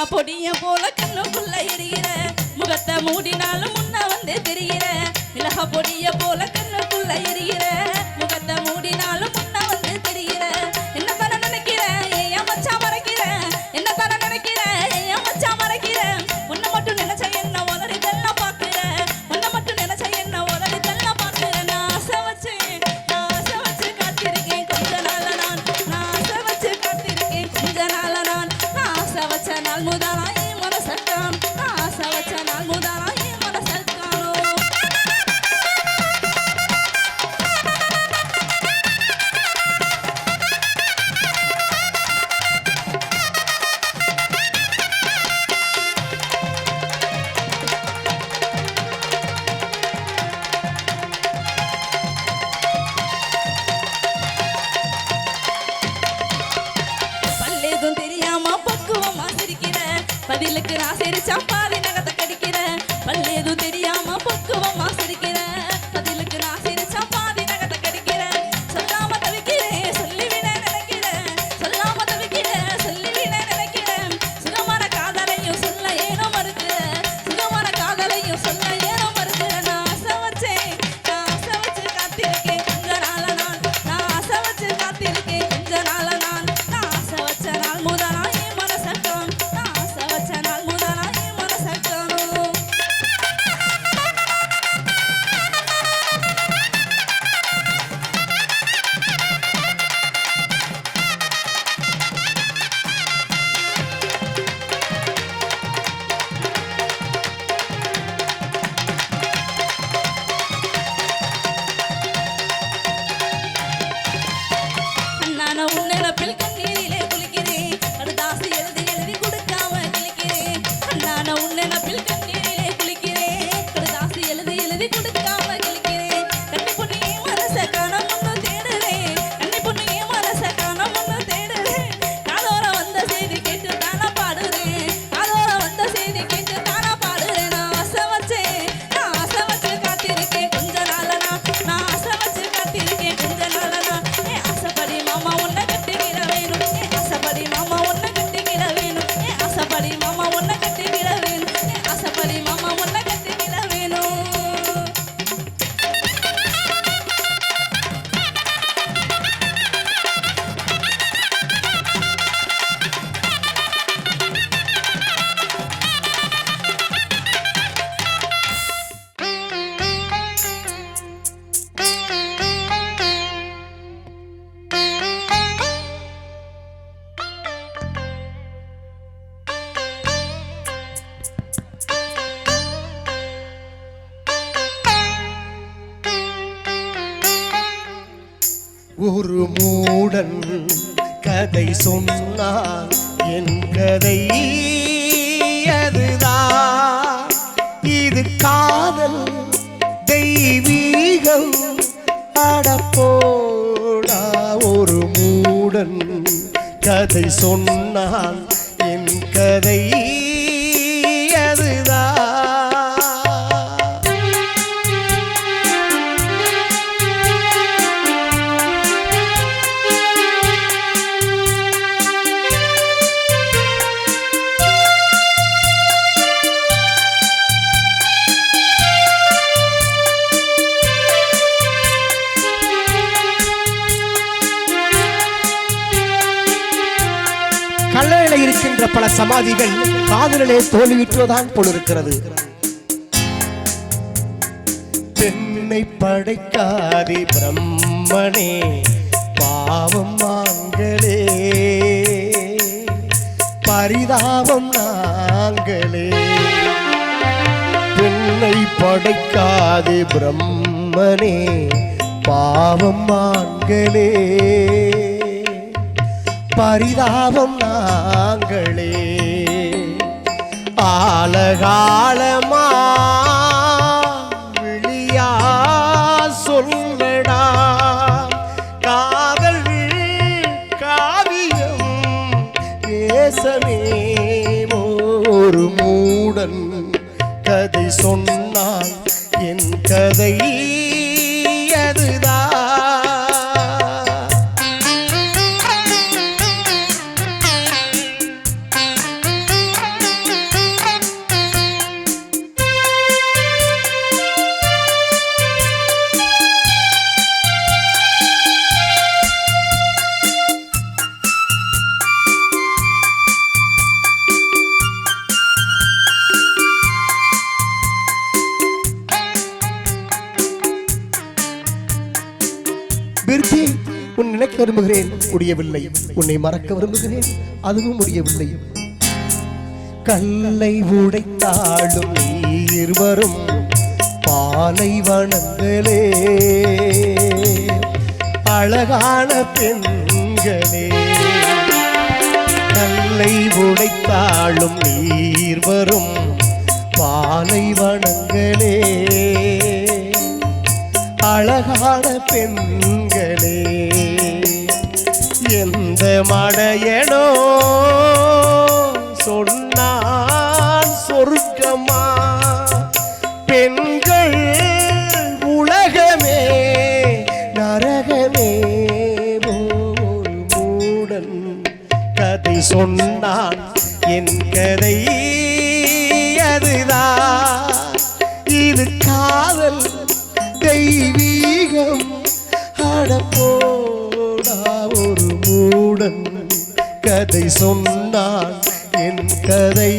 பொடிய போல கண்ணுக்குள்ள எரிகிற முகத்தை மூடினாலும் முன்ன வந்து தெரிகிற மிளகா பொடிய போல கண்ணுக்குள்ள எரிகிற முகத்தை மூடினாலும் முன்ன வந்து தெரிகிற என்ன தானே நினைக்கிற ஏன் மச்சா மறைக்கிற என்ன தானே நினைக்கிற ஏன் மச்சா மறைக்கிற உன்னை மட்டும் நினைச்ச என்ன உதறி தெல்லாம் பாக்குற உன்னை மட்டும் நினைச்ச என்ன உதறி தெல்லாம் பாக்குற நான் ஆசை வச்சு காத்திருக்கேன் கொஞ்ச நாள நான் ஆசை வச்சு காத்திருக்கேன் கொஞ்ச நாள நான் ஆசை வச்ச நாள் முதலா என் மனசக்கான் ஆசை வச்ச நாள் முதலா என் மனசக்கானோ பல்லேதும் தெரியாம பக்குவமா சிரிக்கிற பதிலுக்கு நான் சிரிச்சா பாதி நகத்தை கடிக்கிற பல்லேதும் தெரியாம பக்குவமா சிரிக்கிற பதிலுக்கு நான் சிரிச்சா பாதி நகத்தை கடிக்கிற சொல்லாம தவிக்கிறேன் சொல்லிவிட நினைக்கிறேன் சொல்லாம தவிக்கிறேன் சொல்லிவிட நினைக்கிறேன் சுகமான காதலையும் சொல்ல ஏனோ மறுக்கிற சுகமான காதலையும் சொல்ல ஏனோ மறுக்கிற நான் ஆசை வச்சு காத்திருக்கேன் கொஞ்ச நாள நான் ஆசை வச்சு காத்திருக்கேன் கொஞ்ச நாள நான் ஆசை வச்ச நாள் முதலா என் மனசக்கான் ஆசை வச்ச நாள் முதலா என் மனசக்கானோ நான் உன் நினப்பில் கண்ணீரிலே குளிக்கிறேன் கடுதாசி எழுதி எழுதி கொடுக்காம கிளிக்கிறேன் நான் உன் நினப்பில் கண்ணீரிலே குளிக்கிறேன் கடுதாசி எழுதி எழுதி கொடுக்காம கிளிக்கிறேன் கண்ணி பொண்ணு என் மனச காணம் ஒன்று தேடுறேன் கண்ணி பொண்ணு என் மனச காணம் ஒன்று தேடுறேன் காதோர வந்த செய்தி கேட்டு தானா பாடுறேன் காதோர வந்த செய்தி கேட்டு தானா பாடுறேன் நான் ஆசை வச்சு காத்திருக்கேன் கொஞ்ச நாள நான் ஆசை வச்சு காத்திருக்கேன் கொஞ்ச நாள நான் ஆசைப்படி மாமா உன்னை கட்டிக்கிற வேணும் ஆசைப்படி மாமா உன்னை கட்டிக்கிற வேணும் ஆசைப்படி மாமா உன்னை கட்டிக்கிற வேணும் ஆசைப்படி மாமா உன்னை கட்டிக்கிற வேணும் ஒரு மூடன் கதை சொன்னான் என் கதை அதுதான் இது காதல் தெய்வீகம் அடப்போடா ஒரு மூடன் கதை சொன்னான் என் கதை அதுதான் கல்லறையில் இருக்கின்ற பல சமாதிகள் காதலிலே தோல்வியுற்றுவதான் போல் இருக்கிறது. பெண்ணை படைக்காதே பிரம்மனே பாவம் நாங்களே பரிதாபம் நாங்களே. பெண்ணை படைக்காதே பிரம்மனே பாவம் நாங்களே பரிதாபம் நாங்களே. ஆலகாலமா விழியா சொல்லடா காதல் காவியம் பேசவே. ஒரு மூடன் கதை சொன்னான் என் கதை அதுதான். விரும்புகிறேன், முடியவில்லை. உன்னை மறக்க விரும்புகிறேன், அதுவும் முடியவில்லை. கல்லை உடைத்தாலும் நீர் வரும் பாலைவனங்களே, அழகான பெண்களே. கல்லை உடைத்தாலும் நீர் வரும் பாலைவனங்களே, அழகான பெண்களே. எந்த மடையனோ சொன்னான் சொர்க்கமா, பெண்கள் உலகமே நரகமே. ஒரு மூடன் கதை சொன்னான், என் கதை அதுதான். இது காதல் தெய்வீகம், அடப்போடா. ஒரு மூடன் கதை சொன்னான், என் கதை